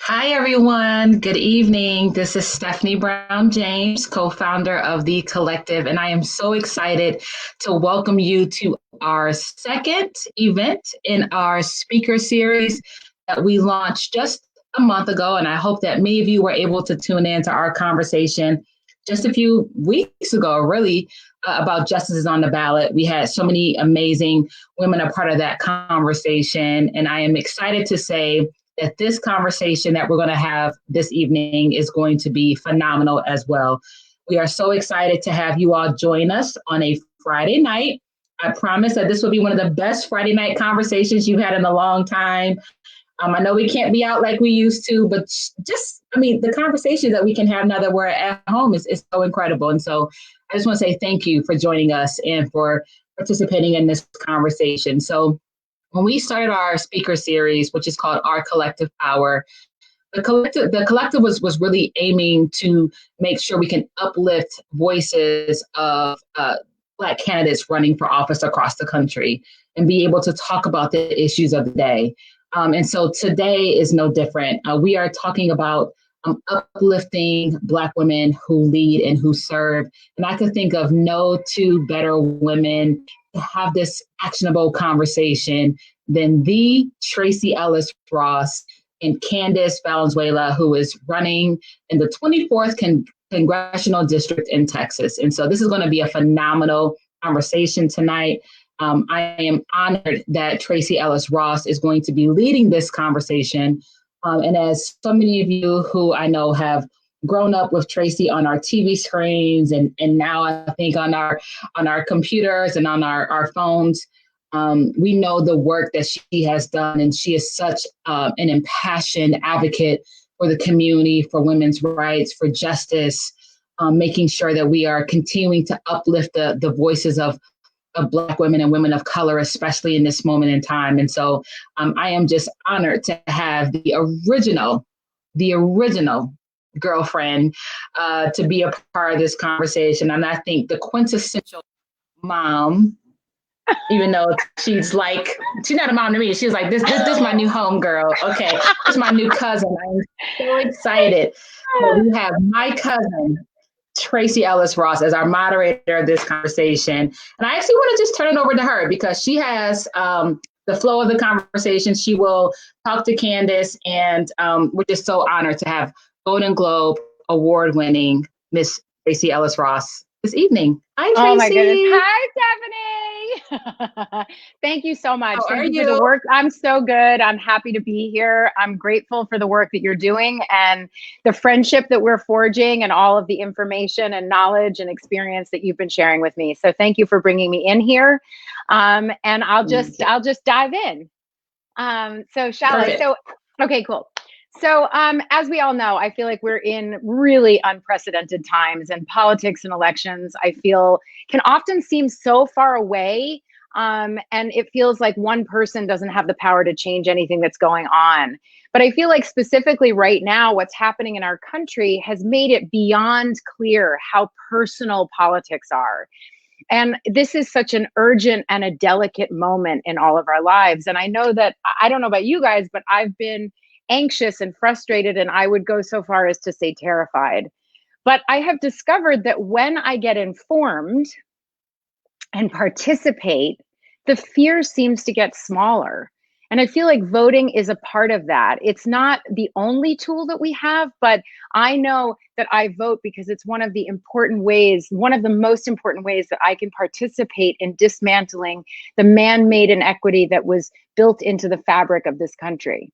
Hi, everyone. Good evening. This is Stephanie Brown James, co founder of The Collective, and I am so excited to welcome you to our second event in our speaker series that we launched just a month ago. And I hope that many of you were able to tune in to our conversation just a few weeks ago, really, about justices on the ballot. We had so many amazing women a part of that conversation, and I am excited to say that this conversation that we're going to have this evening is going to be phenomenal as well. We are so excited to have you all join us on a Friday night. I promise that this will be one of the best Friday night conversations you've had in a long time. I know we can't be out like we used to, but the conversation that we can have now that we're at home is so incredible. And so I just want to say thank you for joining us and for participating in this conversation. So when we started our speaker series, which is called Our Collective Power, the collective was really aiming to make sure we can uplift voices of Black candidates running for office across the country and be able to talk about the issues of the day. And so today is no different. We are talking about uplifting Black women who lead and who serve. And I could think of no two better women to have this actionable conversation than the Tracee Ellis Ross and Candace Valenzuela, who is running in the 24th Congressional District in Texas. And so this is going to be a phenomenal conversation tonight. I am honored that Tracee Ellis Ross is going to be leading this conversation. And as so many of you who I know have grown up with Tracee on our TV screens and now I think on our computers and on our phones, we know the work that she has done, and she is such an impassioned advocate for the community, for women's rights, for justice, making sure that we are continuing to uplift the voices of Black women and women of color, especially in this moment in time. And so I am just honored to have the original girlfriend to be a part of this conversation. And I think the quintessential mom, even though she's not a mom to me. She's like, this my new home girl. Okay, this is my new cousin. I'm so excited that we have my cousin, Tracee Ellis Ross, as our moderator of this conversation. And I actually want to just turn it over to her because she has the flow of the conversation. She will talk to Candace, and we're just so honored to have Golden Globe award-winning Miss Tracee Ellis Ross this evening. Hi, Tracee. Oh my goodness. Hi, Stephanie. Thank you so much. How are Thank you you? for the work. I'm so good. I'm happy to be here. I'm grateful for the work that you're doing and the friendship that we're forging and all of the information and knowledge and experience that you've been sharing with me. So thank you for bringing me in here. And I'll just dive in. So shall I? So, okay, cool. So as we all know, I feel like we're in really unprecedented times, and politics and elections, I feel, can often seem so far away. And it feels like one person doesn't have the power to change anything that's going on. But I feel like specifically right now, what's happening in our country has made it beyond clear how personal politics are. And this is such an urgent and a delicate moment in all of our lives. And I know that, I don't know about you guys, but I've been anxious and frustrated, and I would go so far as to say terrified. But I have discovered that when I get informed and participate, the fear seems to get smaller. And I feel like voting is a part of that. It's not the only tool that we have, but I know that I vote because it's one of the important ways, one of the most important ways that I can participate in dismantling the man-made inequity that was built into the fabric of this country.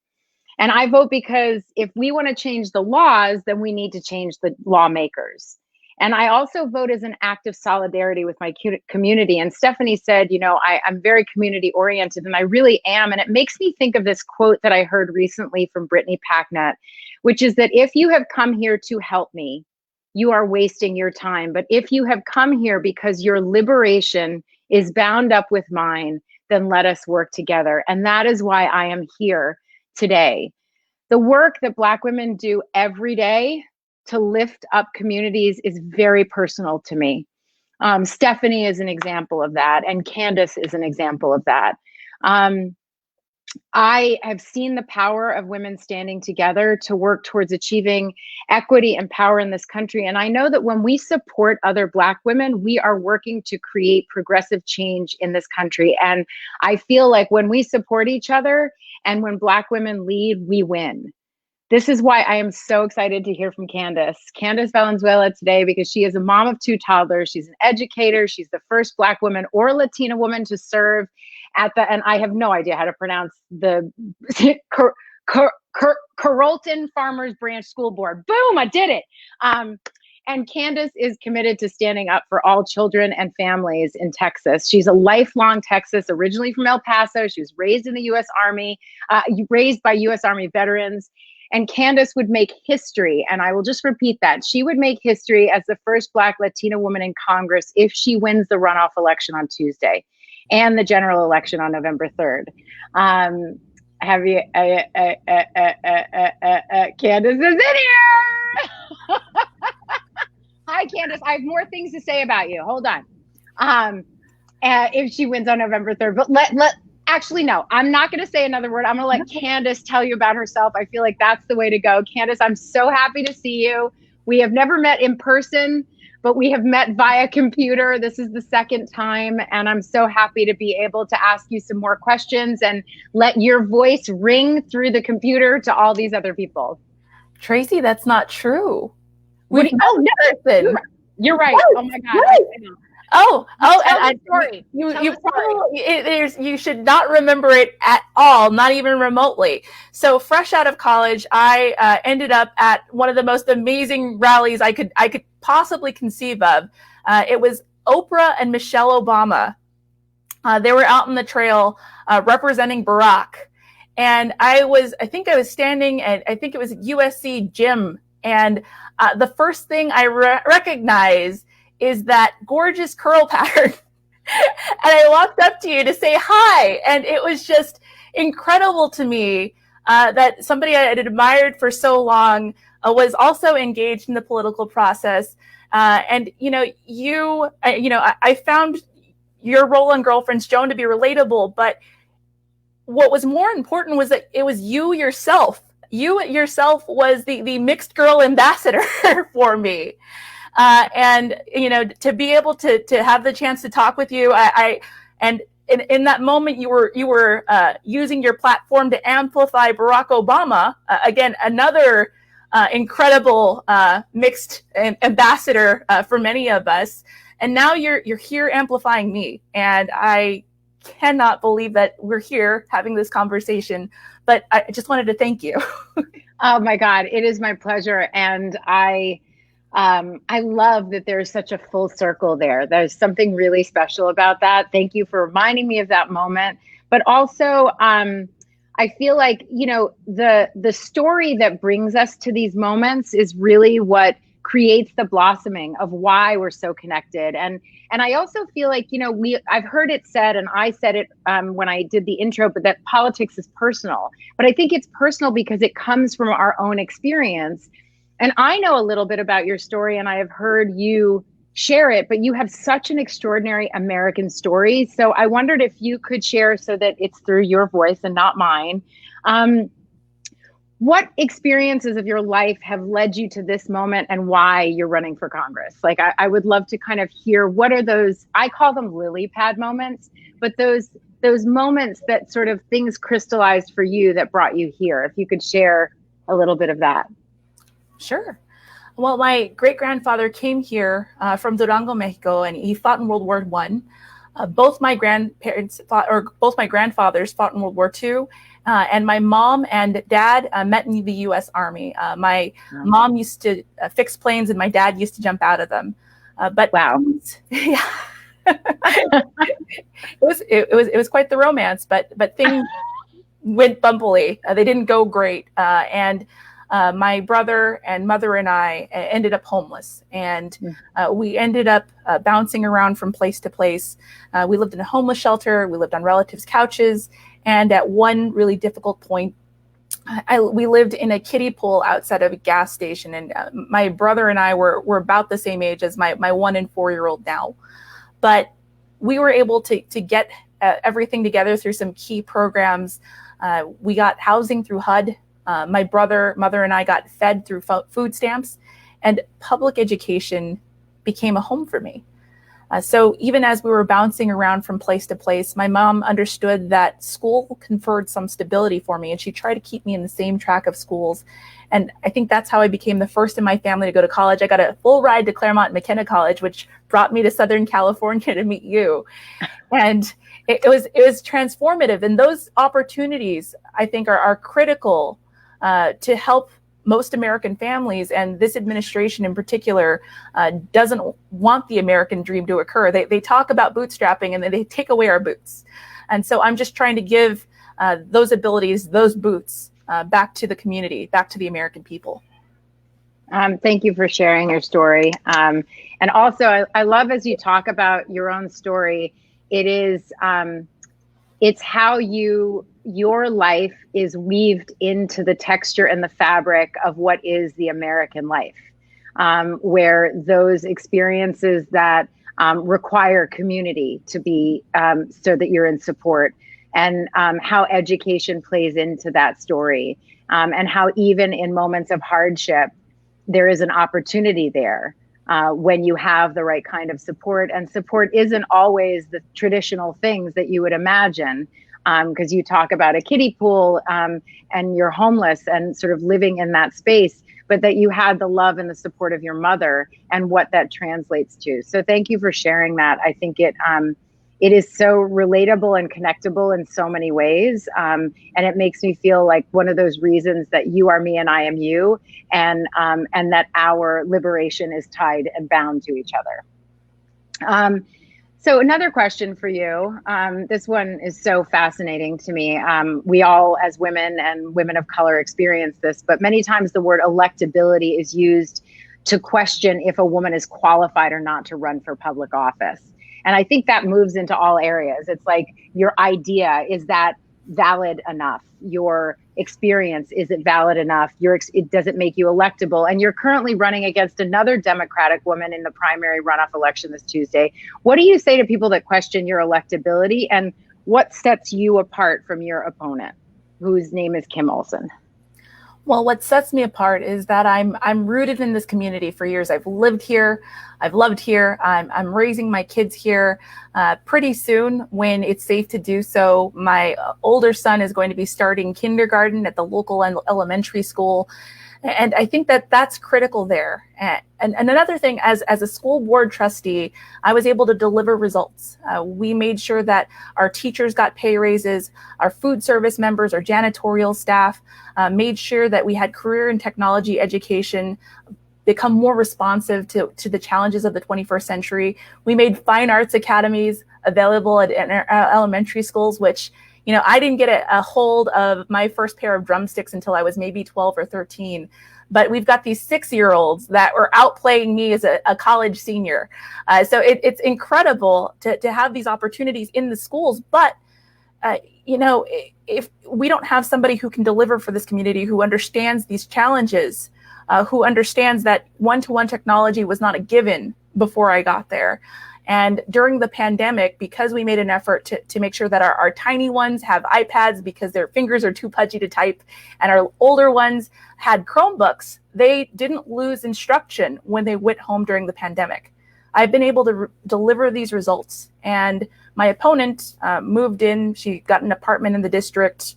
And I vote because if we want to change the laws, then we need to change the lawmakers. And I also vote as an act of solidarity with my community. And Stephanie said, I'm very community oriented, and I really am. And it makes me think of this quote that I heard recently from Brittany Packnett, which is that if you have come here to help me, you are wasting your time. But if you have come here because your liberation is bound up with mine, then let us work together. And that is why I am here today. The work that Black women do every day to lift up communities is very personal to me. Stephanie is an example of that, and Candace is an example of that. I have seen the power of women standing together to work towards achieving equity and power in this country. And I know that when we support other Black women, we are working to create progressive change in this country. And I feel like when we support each other and when Black women lead, we win. This is why I am so excited to hear from Candace Valenzuela today, because she is a mom of 2 toddlers. She's an educator. She's the first Black woman or Latina woman to serve at the, and I have no idea how to pronounce the Carrollton Farmers Branch School Board. Boom, I did it. And Candace is committed to standing up for all children and families in Texas. She's a lifelong Texas, originally from El Paso. She was raised in the U.S. Army, raised by U.S. Army veterans. And Candace would make history, and I will just repeat that. She would make history as the first Black Latina woman in Congress if she wins the runoff election on Tuesday and the general election on November 3rd. Have you, Candace is in here! Hi, Candace. I have more things to say about you. Hold on. If she wins on November 3rd, but actually, no, I'm not going to say another word. I'm going to let Candace tell you about herself. I feel like that's the way to go. Candace, I'm so happy to see you. We have never met in person, but we have met via computer. This is the second time, and I'm so happy to be able to ask you some more questions and let your voice ring through the computer to all these other people. Tracy, that's not true. Oh, no, you're right. Yes, Oh my God. yes. And story. You should not remember it at all, not even remotely. So fresh out of college, I ended up at one of the most amazing rallies I could possibly conceive of. It was Oprah and Michelle Obama. They were out on the trail representing Barack, and I think I was standing at, I think it was USC gym, and the first thing I recognized is that gorgeous curl pattern. And I walked up to you to say hi. And it was just incredible to me that somebody I had admired for so long was also engaged in the political process. And, I found your role on Girlfriends Joan to be relatable. But what was more important was that it was you yourself. You yourself was the mixed girl ambassador for me. And to be able to have the chance to talk with you, and in that moment you were using your platform to amplify Barack Obama, again another incredible mixed ambassador for many of us, and now you're here amplifying me, and I cannot believe that we're here having this conversation. But I just wanted to thank you. Oh my God, it is my pleasure, and I love that there's such a full circle there. There's something really special about that. Thank you for reminding me of that moment. But also, I feel like, the story that brings us to these moments is really what creates the blossoming of why we're so connected. And I also feel like, I've heard it said, and I said it when I did the intro, but that politics is personal. But I think it's personal because it comes from our own experience. And I know a little bit about your story, and I have heard you share it, but you have such an extraordinary American story. So I wondered if you could share, so that it's through your voice and not mine, what experiences of your life have led you to this moment and why you're running for Congress? Like, I would love to kind of hear, what are those, I call them lily pad moments, but those moments that sort of things crystallized for you that brought you here. If you could share a little bit of that. Sure. Well, my great-grandfather came here from Durango, Mexico, and he fought in World War I. Both my grandfathers fought in World War II, and my mom and dad met in the U.S. Army. My mom used to fix planes, and my dad used to jump out of them. But wow, yeah, it was quite the romance. But things went bumpily. They didn't go great, and my brother and mother and I ended up homeless, and we ended up bouncing around from place to place. We lived in a homeless shelter. We lived on relatives' couches. And at one really difficult point, we lived in a kiddie pool outside of a gas station. And my brother and I were about the same age as my 1 and 4-year-old now. But we were able to get everything together through some key programs We got housing through HUD. My brother, mother, and I got fed through food stamps, and public education became a home for me. So even as we were bouncing around from place to place, my mom understood that school conferred some stability for me, and she tried to keep me in the same track of schools. And I think that's how I became the first in my family to go to college. I got a full ride to Claremont McKenna College, which brought me to Southern California to meet you. And it was transformative. And those opportunities, I think, are critical to help most American families, and this administration in particular doesn't want the American dream to occur. They talk about bootstrapping and then they take away our boots. And so I'm just trying to give those abilities, those boots, back to the community, back to the American people. Thank you for sharing your story. And also, I love as you talk about your own story, it's how your life is weaved into the texture and the fabric of what is the American life, where those experiences that require community to be so that you're in support, and how education plays into that story, and how even in moments of hardship, there is an opportunity there when you have the right kind of support. And support isn't always the traditional things that you would imagine, because you talk about a kiddie pool and you're homeless and sort of living in that space, but that you had the love and the support of your mother and what that translates to. So thank you for sharing that. I think it is so relatable and connectable in so many ways. And it makes me feel like one of those reasons that you are me and I am you, and that our liberation is tied and bound to each other. So another question for you. This one is so fascinating to me. We all, as women and women of color, experience this, but many times the word electability is used to question if a woman is qualified or not to run for public office. And I think that moves into all areas. It's like, your idea, is that valid enough? Your experience, is it valid enough? Does it make you electable? And you're currently running against another Democratic woman in the primary runoff election this Tuesday. What do you say to people that question your electability, and what sets you apart from your opponent, whose name is Kim Olson? Well, what sets me apart is that I'm rooted in this community for years. I've lived here. I've loved here. I'm raising my kids here. Pretty soon, when it's safe to do so, my older son is going to be starting kindergarten at the local elementary school. And I think that that's critical there. And another thing, as a school board trustee, I was able to deliver results. We made sure that our teachers got pay raises, our food service members, our janitorial staff, made sure that we had career and technology education become more responsive to the challenges of the 21st century. We made fine arts academies available at elementary schools, which, you know, I didn't get a hold of my first pair of drumsticks until I was maybe 12 or 13. But we've got these 6-year-olds that were outplaying me as a college senior. So it's incredible to have these opportunities in the schools. But, you know, if we don't have somebody who can deliver for this community, who understands these challenges, who understands that one-to-one technology was not a given before I got there. And during the pandemic, because we made an effort to make sure that our tiny ones have iPads because their fingers are too pudgy to type, and our older ones had Chromebooks, they didn't lose instruction when they went home during the pandemic. I've been able to deliver these results. And my opponent moved in. She got an apartment in the district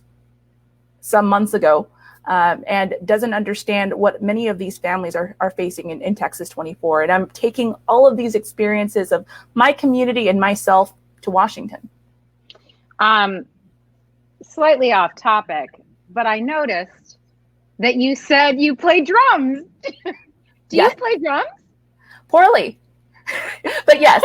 some months ago, and doesn't understand what many of these families are facing in Texas 24. And I'm taking all of these experiences of my community and myself to Washington. Slightly off topic, but I noticed that you said you play drums. Do you play drums? Poorly. But yes,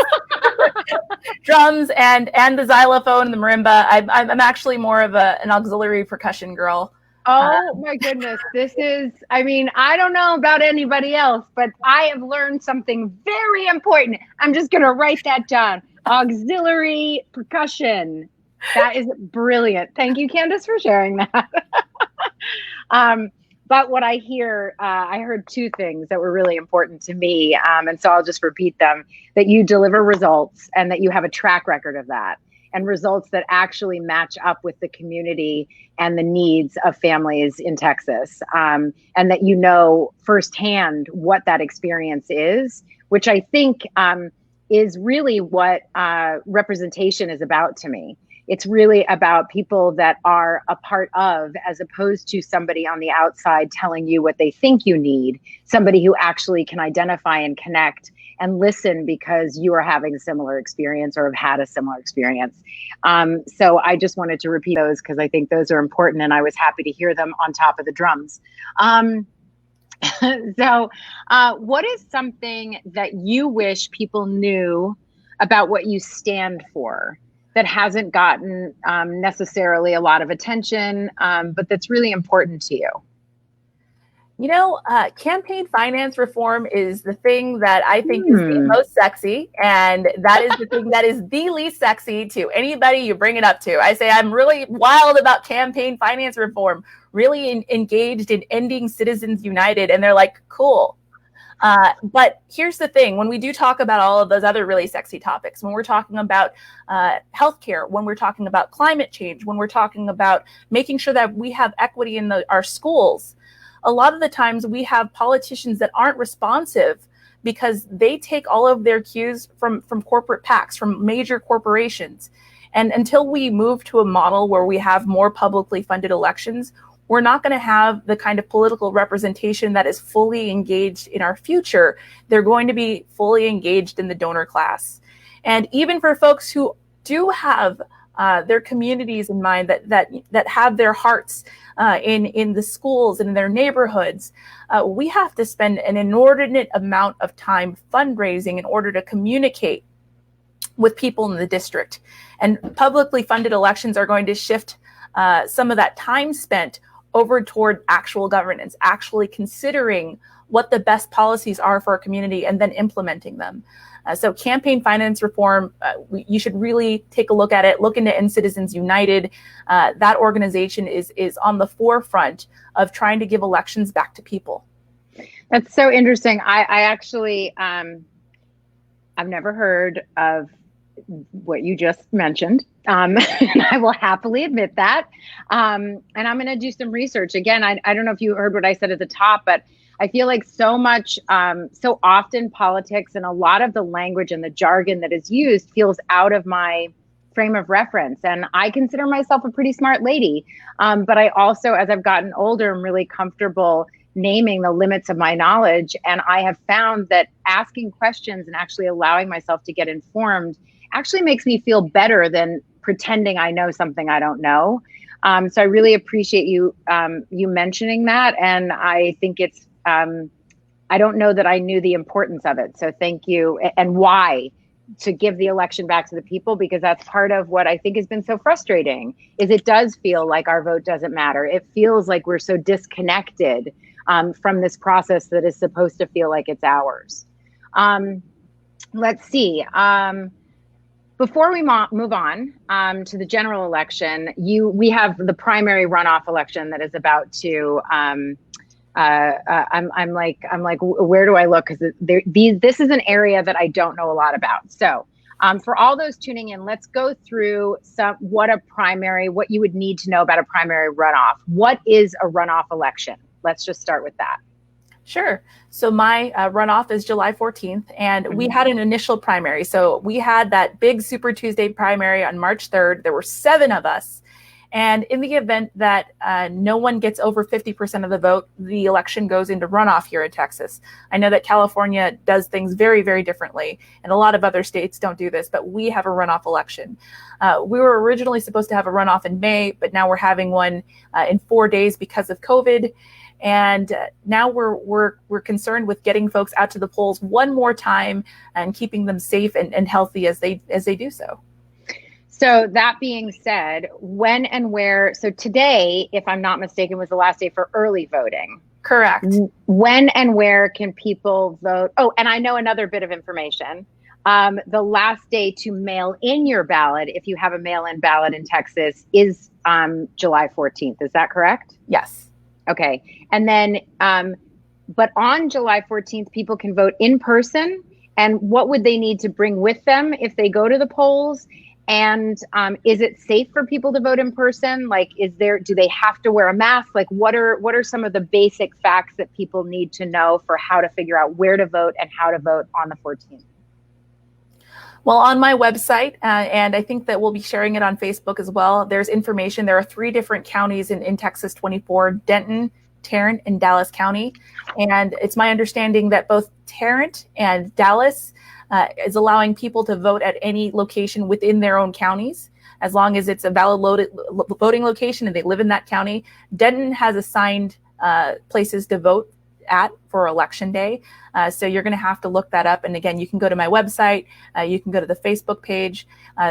drums and the xylophone and the marimba. I'm actually more of an auxiliary percussion girl. Oh my goodness. This is, I mean, I don't know about anybody else, but I have learned something very important. I'm just going to write that down. Auxiliary percussion. That is brilliant. Thank you, Candace, for sharing that. But what I hear, I heard two things that were really important to me. And so I'll just repeat them: that you deliver results and that you have a track record of that. and results that actually match up with the community and the needs of families in Texas. And that you know firsthand what that experience is, which I think is really what representation is about to me. It's really about people that are a part of, as opposed to somebody on the outside telling you what they think you need, somebody who actually can identify and connect and listen because you are having a similar experience or have had a similar experience. So I just wanted to repeat those because I think those are important, and I was happy to hear them on top of the drums. So what is something that you wish people knew about what you stand for that hasn't gotten necessarily a lot of attention, but that's really important to you? You know, campaign finance reform is the thing that I think is the most sexy, and that is the thing that is the least sexy to anybody you bring it up to. I say I'm really wild about campaign finance reform, really engaged in ending Citizens United, and they're like, cool. But here's the thing, when we do talk about all of those other really sexy topics, when we're talking about healthcare, when we're talking about climate change, when we're talking about making sure that we have equity in our schools, a lot of the times we have politicians that aren't responsive because they take all of their cues from corporate PACs, from major corporations. And until we move to a model where we have more publicly funded elections, we're not going to have the kind of political representation that is fully engaged in our future. They're going to be fully engaged in the donor class. And even for folks who do have their communities in mind, that have their hearts in the schools and in their neighborhoods, we have to spend an inordinate amount of time fundraising in order to communicate with people in the district. And publicly funded elections are going to shift some of that time spent over toward actual governance, actually considering what the best policies are for our community and then implementing them. So campaign finance reform, you should really take a look at it. Look into End Citizens United. That organization is on the forefront of trying to give elections back to people. That's so interesting. I actually, I've never heard of what you just mentioned. And I will happily admit that. And I'm going to do some research. Again, I don't know if you heard what I said at the top, but I feel like so often politics and a lot of the language and the jargon that is used feels out of my frame of reference. And I consider myself a pretty smart lady. But I also, as I've gotten older, I'm really comfortable naming the limits of my knowledge. And I have found that asking questions and actually allowing myself to get informed actually makes me feel better than pretending I know something I don't know. So I really appreciate you mentioning that. And I think it's, I don't know that I knew the importance of it. So thank you. And why to give the election back to the people, because that's part of what I think has been so frustrating, is it does feel like our vote doesn't matter. It feels like we're so disconnected from this process that is supposed to feel like it's ours. Let's see. Before we move on to the general election, we have the primary runoff election that is about to. I'm like, where do I look? Because this is an area that I don't know a lot about. So for all those tuning in, let's go through what you would need to know about a primary runoff. What is a runoff election? Let's just start with that. Sure. So my runoff is July 14th, and we had an initial primary. So we had that big Super Tuesday primary on March 3rd. There were 7 of us. And in the event that no one gets over 50% of the vote, the election goes into runoff here in Texas. I know that California does things very, very differently, and a lot of other states don't do this, but we have a runoff election. We were originally supposed to have a runoff in May, but now we're having one in 4 days because of COVID. And now we're concerned with getting folks out to the polls one more time and keeping them safe and healthy as they do so. So that being said, when and where, so today, if I'm not mistaken, was the last day for early voting. Correct. When and where can people vote? Oh, and I know another bit of information. The last day to mail in your ballot, if you have a mail-in ballot in Texas, is July 14th. Is that correct? Yes. Okay. And then, but on July 14th, people can vote in person. And what would they need to bring with them if they go to the polls? And is it safe for people to vote in person? Like, do they have to wear a mask? Like, what are some of the basic facts that people need to know for how to figure out where to vote and how to vote on the 14th? Well, on my website, and I think that we'll be sharing it on Facebook as well, there's information. There are 3 different counties in Texas 24, Denton, Tarrant, and Dallas County. And it's my understanding that both Tarrant and Dallas is allowing people to vote at any location within their own counties, as long as it's a valid voting location and they live in that county. Denton has assigned places to vote at for election day. So you're going to have to look that up. And again, you can go to my website. You can go to the Facebook page.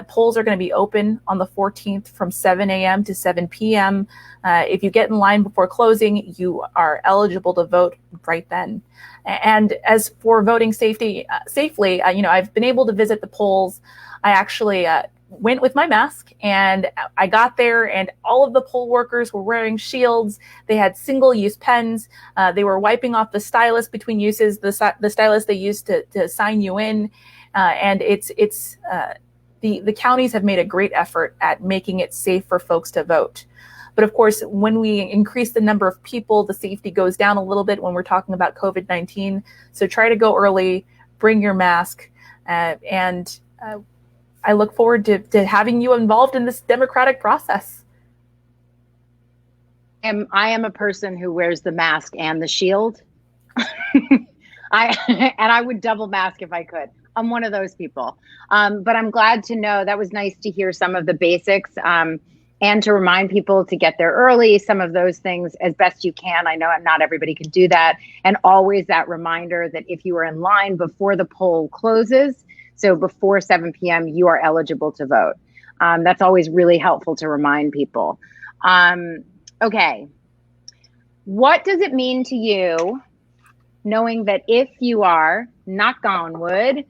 Polls are going to be open on the 14th from 7 a.m. to 7 p.m. If you get in line before closing, you are eligible to vote right then. And as for voting safely, I've been able to visit the polls. I actually went with my mask, and I got there, and all of the poll workers were wearing shields. They had single-use pens. They were wiping off the stylus between uses, the stylus they used to sign you in. And the counties have made a great effort at making it safe for folks to vote. But of course, when we increase the number of people, the safety goes down a little bit when we're talking about COVID-19. So try to go early, bring your mask, and I look forward to having you involved in this democratic process. I am a person who wears the mask and the shield. I would double mask if I could. I'm one of those people. But I'm glad to know that was nice to hear some of the basics and to remind people to get there early, some of those things as best you can. I know not everybody can do that. And always that reminder that if you are in line before the poll closes, so before 7 p.m., you are eligible to vote. That's always really helpful to remind people. Okay. What does it mean to you knowing that if you are, knock on wood,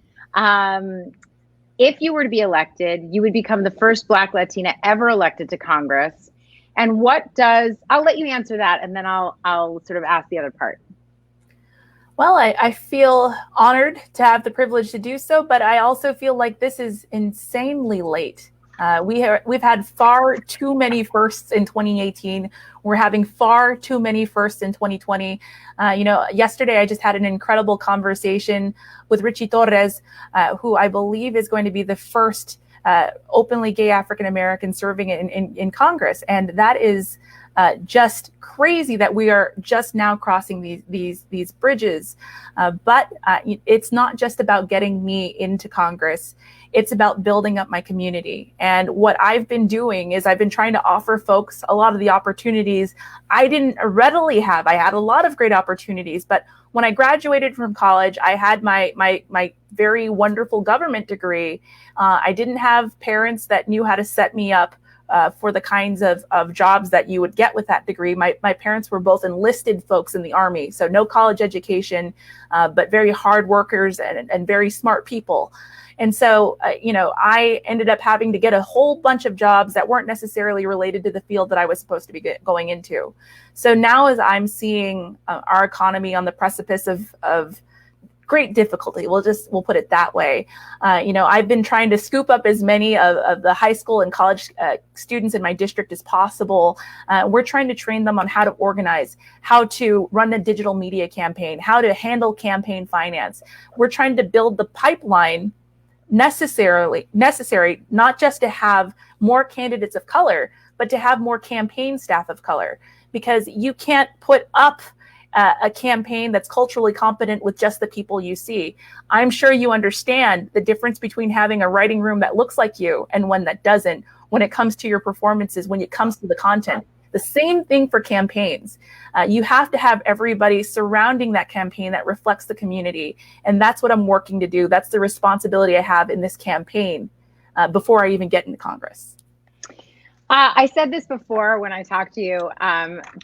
if you were to be elected, you would become the first Black Latina ever elected to Congress? And I'll let you answer that, and then I'll sort of ask the other part. Well, I feel honored to have the privilege to do so, but I also feel like this is insanely late. We've had far too many firsts in 2018. We're having far too many firsts in 2020. Yesterday I just had an incredible conversation with Richie Torres, who I believe is going to be the first openly gay African American serving in Congress, and that is just crazy that we are just now crossing these bridges. But it's not just about getting me into Congress. It's about building up my community. And what I've been doing is I've been trying to offer folks a lot of the opportunities I didn't readily have. I had a lot of great opportunities, but when I graduated from college, I had my very wonderful government degree. I didn't have parents that knew how to set me up for the kinds of jobs that you would get with that degree. My parents were both enlisted folks in the Army, so no college education, but very hard workers and very smart people. And so, I ended up having to get a whole bunch of jobs that weren't necessarily related to the field that I was supposed to be going into. So now as I'm seeing our economy on the precipice of great difficulty, we'll put it that way. I've been trying to scoop up as many of the high school and college students in my district as possible. We're trying to train them on how to organize, how to run a digital media campaign, how to handle campaign finance. We're trying to build the pipeline necessary, not just to have more candidates of color, but to have more campaign staff of color, because you can't put up a campaign that's culturally competent with just the people you see. I'm sure you understand the difference between having a writing room that looks like you and one that doesn't when it comes to your performances, when it comes to the content. The same thing for campaigns. You have to have everybody surrounding that campaign that reflects the community. And that's what I'm working to do. That's the responsibility I have in this campaign before I even get into Congress. I said this before when I talked to you,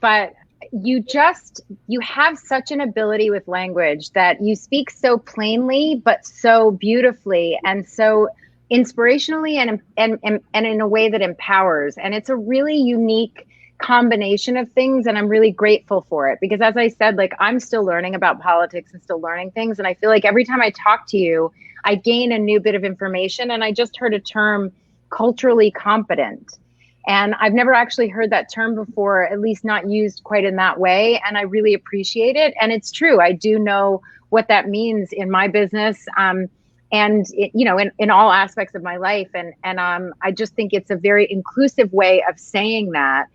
but you have such an ability with language that you speak so plainly, but so beautifully and so inspirationally and in a way that empowers. And it's a really unique combination of things. And I'm really grateful for it because, as I said, I'm still learning about politics and still learning things. And I feel like every time I talk to you, I gain a new bit of information. And I just heard a term culturally competent. And I've never actually heard that term before, at least not used quite in that way. And I really appreciate it. And it's true. I do know what that means in my business. And it, you know, in all aspects of my life. And I just think it's a very inclusive way of saying that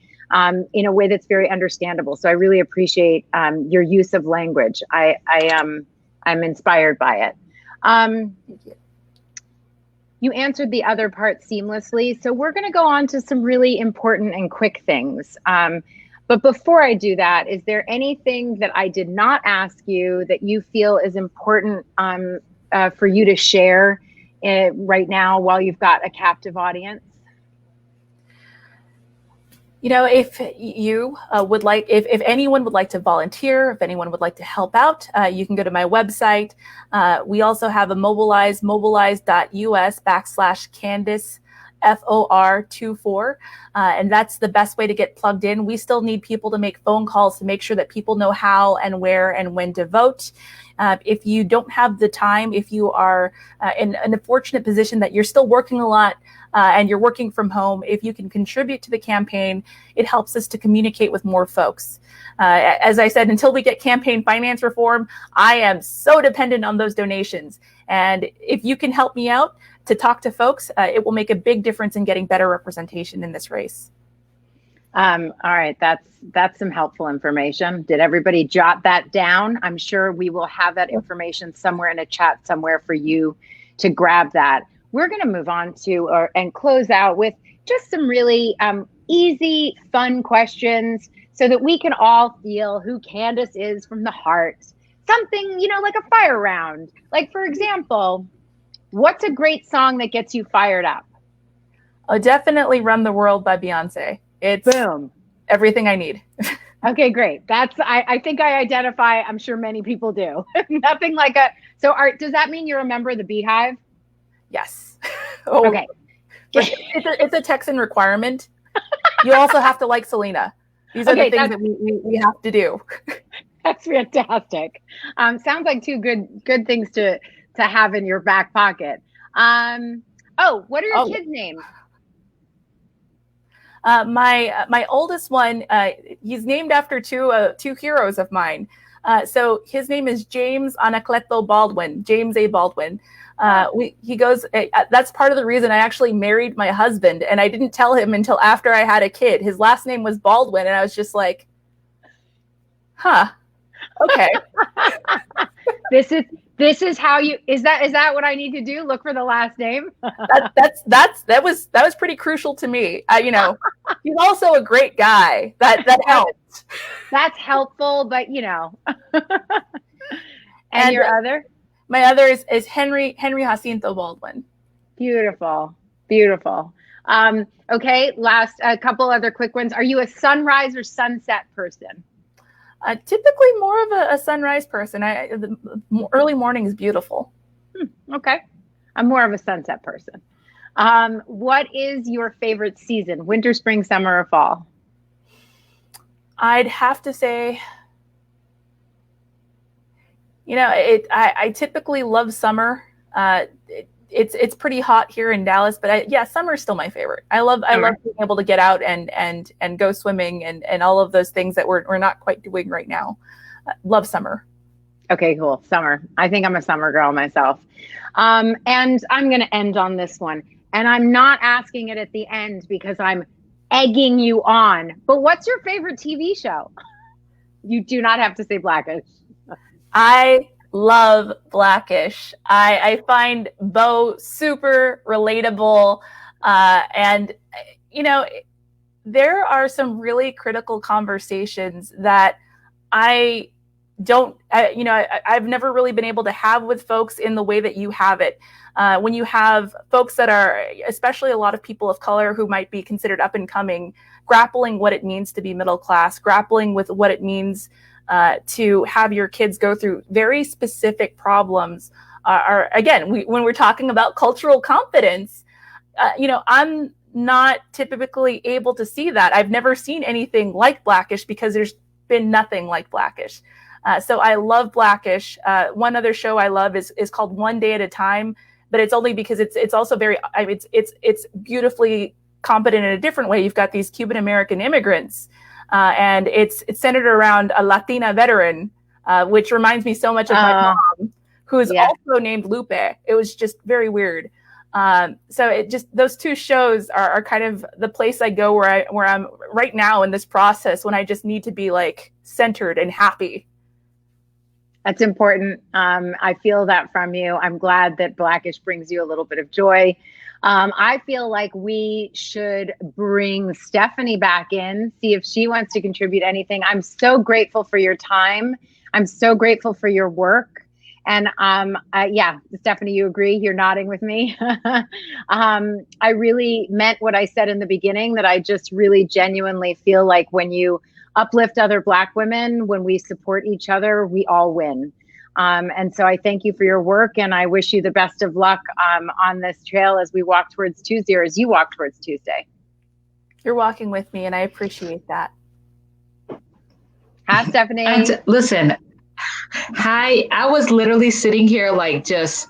in a way that's very understandable. So I really appreciate your use of language. I'm inspired by it. Thank you. You answered the other part seamlessly. So we're going to go on to some really important and quick things. But before I do that, is there anything that I did not ask you that you feel is important for you to share right now while you've got a captive audience? You know, if you would like, if anyone would like to volunteer, if anyone would like to help out, you can go to my website. We also have a mobilize.us/Candace FOR24. And that's the best way to get plugged in. We still need people to make phone calls to make sure that people know how and where and when to vote. If you don't have the time, if you are in an unfortunate position that you're still working a lot, and you're working from home, if you can contribute to the campaign, it helps us to communicate with more folks. As I said, until we get campaign finance reform, I am so dependent on those donations. And if you can help me out to talk to folks, it will make a big difference in getting better representation in this race. All right, that's some helpful information. Did everybody jot that down? I'm sure we will have that information somewhere in a chat somewhere for you to grab that. We're going to move on to and close out with just some really easy, fun questions so that we can all feel who Candace is from the heart. Something, you know, like a fire round. Like, for example, what's a great song that gets you fired up? Oh, definitely Run the World by Beyonce. It's boom, everything I need. Okay, great. I think I identify, I'm sure many people do. Nothing like so does that mean you're a member of the Beehive? Yes. Oh, okay. It's a Texan requirement. You also have to like Selena. These are the things that we have to do. That's fantastic. Sounds like two good things to have in your back pocket. What are your kids' names? My oldest one, he's named after two heroes of mine. So his name is James Anacleto Baldwin, James A. Baldwin. He goes, that's part of the reason I actually married my husband, and I didn't tell him until after I had a kid. His last name was Baldwin, and I was just like, huh, okay. This is how you, is that what I need to do? Look for the last name? That was pretty crucial to me. You know, he's also a great guy. That helped. That's helpful, but you know. and your other? My other is Henry Jacinto Baldwin. Beautiful. Okay, a couple other quick ones. Are you a sunrise or sunset person? Typically more of a sunrise person. The early morning is beautiful. Okay. I'm more of a sunset person. What is your favorite season? Winter, spring, summer, or fall? I'd have to say, you know, I typically love summer. It's pretty hot here in Dallas, but summer is still my favorite. I love being able to get out and go swimming and all of those things that we're not quite doing right now. Love summer. Okay, cool. Summer. I think I'm a summer girl myself. And I'm going to end on this one. And I'm not asking it at the end because I'm egging you on. But what's your favorite TV show? You do not have to say Blackish. I love Blackish. I find Bo super relatable. And, you know, there are some really critical conversations that I've never really been able to have with folks in the way that you have it. When you have folks that are, especially a lot of people of color who might be considered up and coming, grappling what it means to be middle class, grappling with what it means to have your kids go through very specific problems when we're talking about cultural competence, I'm not typically able to see that. I've never seen anything like Blackish because there's been nothing like Blackish. So I love Blackish. One other show I love is called One Day at a Time. but it's only because it's also very, I mean, it's beautifully competent in a different way. You've got these Cuban American immigrants, and it's centered around a Latina veteran, which reminds me so much of my mom, who is also named Lupe. It was just very weird. So it just, those two shows are kind of the place I go where I'm right now in this process, when I just need to be like centered and happy. That's important. I feel that from you. I'm glad that Blackish brings you a little bit of joy. I feel like we should bring Stephanie back in, see if she wants to contribute anything. I'm so grateful for your time. I'm so grateful for your work. And yeah, Stephanie, you agree? You're nodding with me. I really meant what I said in the beginning, that I just really genuinely feel like when you uplift other Black women, when we support each other, we all win. And so I thank you for your work, and I wish you the best of luck on this trail as we walk towards Tuesday, or as you walk towards Tuesday. You're walking with me, and I appreciate that. Hi, Stephanie. Listen, hi. I was literally sitting here like, just,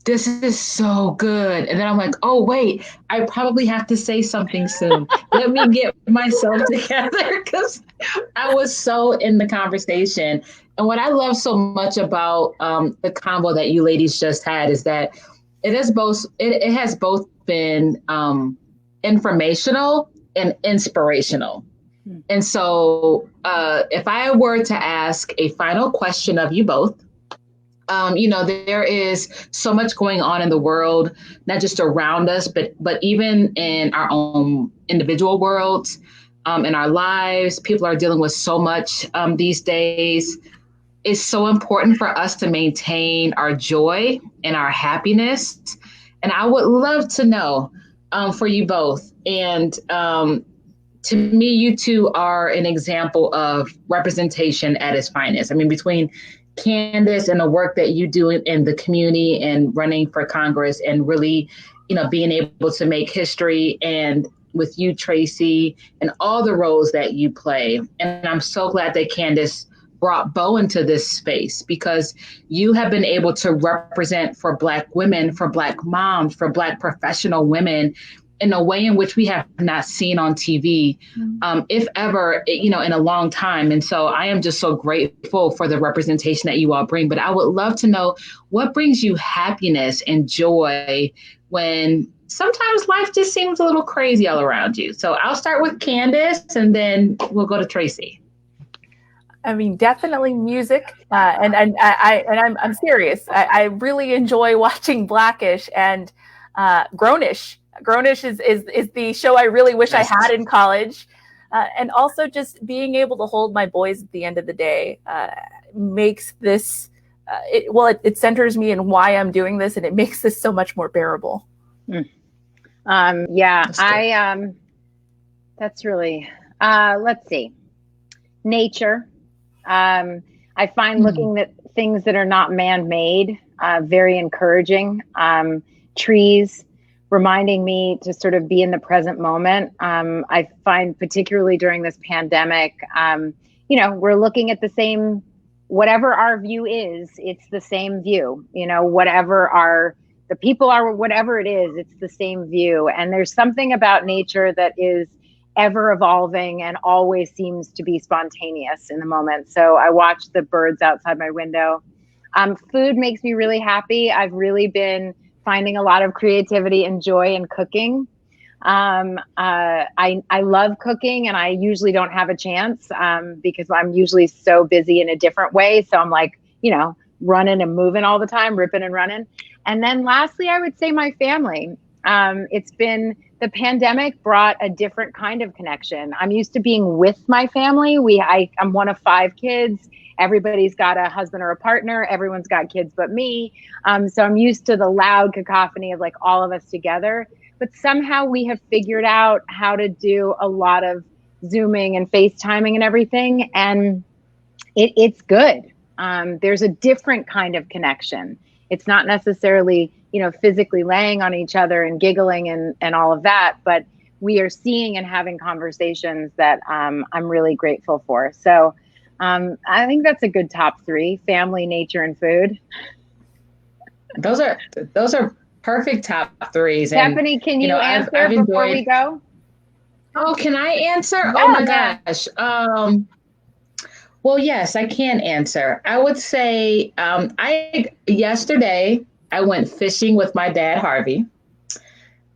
this is so good. And then I'm like, oh, wait, I probably have to say something soon. Let me get myself together, because I was so in the conversation. And what I love so much about the combo that you ladies just had is that it has both been informational and inspirational. And so if I were to ask a final question of you both, there is so much going on in the world, not just around us, but even in our own individual worlds, in our lives. People are dealing with so much these days. It's so important for us to maintain our joy and our happiness. And I would love to know for you both. And to me, you two are an example of representation at its finest. I mean, between Candace and the work that you do in the community and running for Congress, and really, being able to make history, and with you, Tracee, and all the roles that you play. And I'm so glad that Candace brought Bo into this space, because you have been able to represent for Black women, for Black moms, for Black professional women in a way in which we have not seen on TV, if ever, in a long time. And so I am just so grateful for the representation that you all bring. But I would love to know, what brings you happiness and joy when sometimes life just seems a little crazy all around you? So I'll start with Candace, and then we'll go to Tracee. I mean, definitely music, and I'm serious. I really enjoy watching Blackish and Grownish. Grownish is the show I really wish I had in college, and also just being able to hold my boys at the end of the day makes this. It centers me in why I'm doing this, and it makes this so much more bearable. That's really. Let's see, nature. I find looking at things that are not man-made very encouraging. Trees reminding me to sort of be in the present moment. I find particularly during this pandemic, we're looking at the same, whatever our view is, it's the same view, whatever the people are, whatever it is, it's the same view. And there's something about nature that is ever evolving and always seems to be spontaneous in the moment. So I watch the birds outside my window. Food makes me really happy. I've really been finding a lot of creativity and joy in cooking. I love cooking, and I usually don't have a chance because I'm usually so busy in a different way. So I'm like, running and moving all the time, ripping and running. And then lastly, I would say my family. The pandemic brought a different kind of connection. I'm used to being with my family. I'm one of 5 kids. Everybody's got a husband or a partner. Everyone's got kids but me. So I'm used to the loud cacophony of like all of us together. But somehow we have figured out how to do a lot of Zooming and FaceTiming and everything. And it's good. There's a different kind of connection. It's not necessarily, physically laying on each other and giggling and all of that, but we are seeing and having conversations that I'm really grateful for. So I think that's a good top 3: family, nature, and food. Those are perfect top threes. And, Stephanie, can you I've answer before we enjoyed. go? Oh, can I answer? Oh Yeah, my yeah. gosh. Well, yes, I can answer. I would say yesterday I went fishing with my dad, Harvey,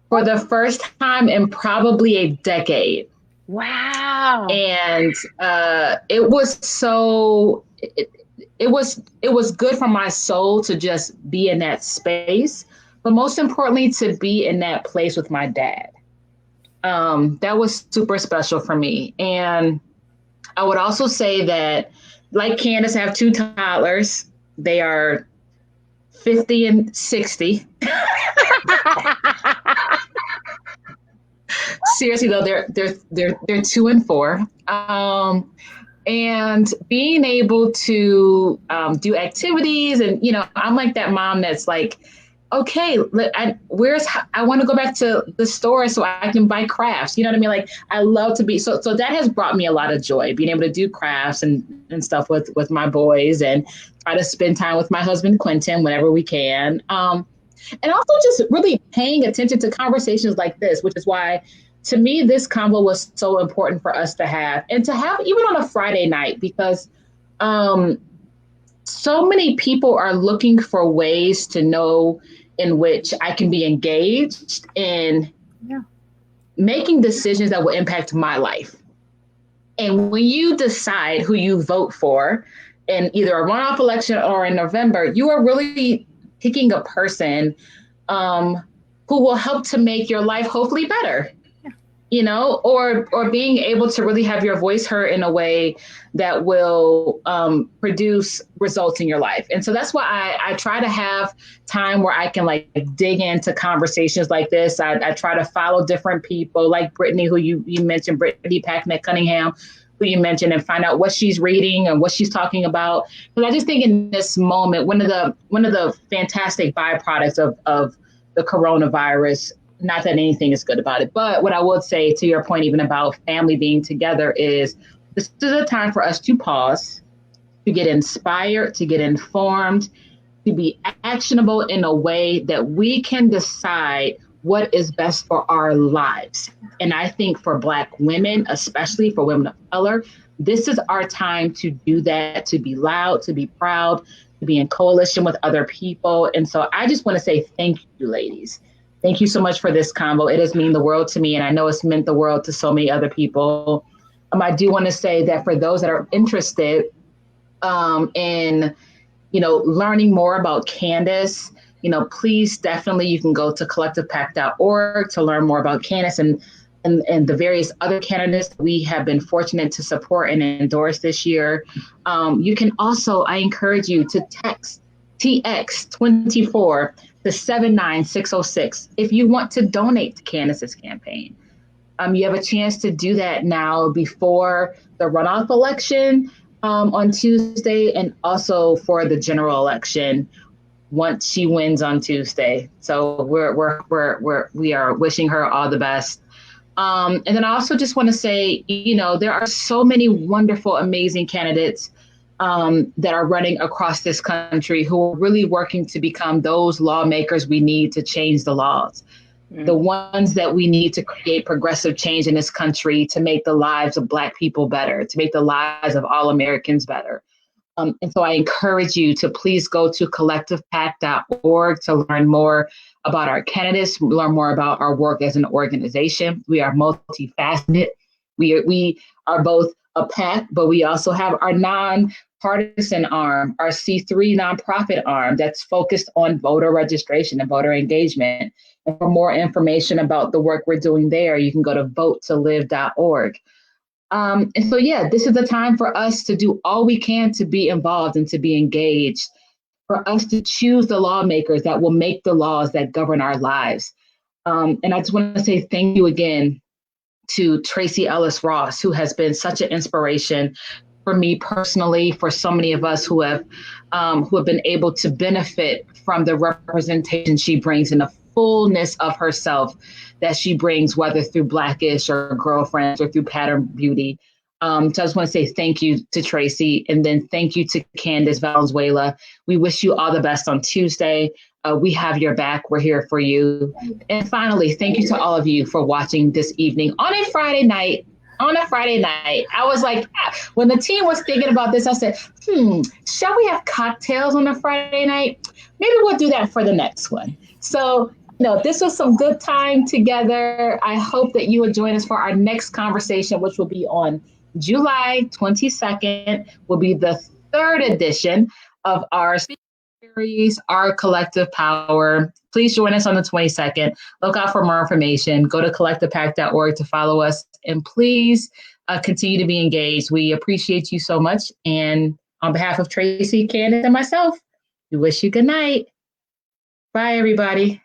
for the first time in probably a decade. Wow. And it was so it was good for my soul to just be in that space, but most importantly to be in that place with my dad. That was super special for me. And I would also say that, like Candace, I have two toddlers. They are 50 and 60. Seriously though, they're 2 and 4. And being able to do activities, and I'm like that mom that's like, okay, I want to go back to the store so I can buy crafts. You know what I mean? Like I love to be so that has brought me a lot of joy, being able to do crafts and stuff with my boys, and try to spend time with my husband Quentin whenever we can. And also just really paying attention to conversations like this, which is why to me this convo was so important for us to have, and to have even on a Friday night, because um, so many people are looking for ways to know in which I can be engaged in making decisions that will impact my life. And when you decide who you vote for in either a runoff election or in November, you are really picking a person who will help to make your life hopefully better. Or being able to really have your voice heard in a way that will produce results in your life. And so that's why I try to have time where I can like dig into conversations like this. I try to follow different people like Brittany, who you mentioned, Brittany Packnett Cunningham, who you mentioned, and find out what she's reading and what she's talking about. Because I just think in this moment, one of the fantastic byproducts of the coronavirus, not that anything is good about it, but what I would say to your point, even about family being together, is this is a time for us to pause, to get inspired, to get informed, to be actionable in a way that we can decide what is best for our lives. And I think for Black women, especially for women of color, this is our time to do that, to be loud, to be proud, to be in coalition with other people. And so I just want to say thank you, ladies. Thank you so much for this convo. It has meant the world to me, and I know it's meant the world to so many other people. I do want to say that for those that are interested in, learning more about Candace, please definitely you can go to collectivepact.org to learn more about Candace and the various other candidates we have been fortunate to support and endorse this year. You can also, I encourage you to text TX24 to 79606 if you want to donate to Candace's campaign. You have a chance to do that now before the runoff election on Tuesday, and also for the general election once she wins on Tuesday. So we are wishing her all the best. And then I also just want to say, there are so many wonderful, amazing candidates that are running across this country who are really working to become those lawmakers we need to change the laws, the ones that we need to create progressive change in this country to make the lives of Black people better, to make the lives of all Americans better. And so I encourage you to please go to collectivepact.org to learn more about our candidates, learn more about our work as an organization. We are multifaceted. We are both a PAC, but we also have our nonpartisan arm, our C3 nonprofit arm that's focused on voter registration and voter engagement. And for more information about the work we're doing there, you can go to votetolive.org. And so, this is the time for us to do all we can to be involved and to be engaged, for us to choose the lawmakers that will make the laws that govern our lives. And I just want to say thank you again to Tracee Ellis Ross, who has been such an inspiration for me personally, for so many of us who have been able to benefit from the representation she brings in the fullness of herself that she brings, whether through Blackish or Girlfriends or through Pattern Beauty. So I just want to say thank you to Tracee, and then thank you to Candace Valenzuela. We wish you all the best on Tuesday. we have your back. We're here for you. And finally, thank you to all of you for watching this evening on a Friday night. I was like, when the team was thinking about this, I said, shall we have cocktails on a Friday night? Maybe we'll do that for the next one. So, this was some good time together. I hope that you will join us for our next conversation, which will be on July 22nd, will be the third edition of our series, Our Collective Power. Please join us on the 22nd. Look out for more information. Go to collectivepact.org to follow us. And please continue to be engaged. We appreciate you so much. And on behalf of Tracee, Candace, and myself, we wish you good night. Bye, everybody.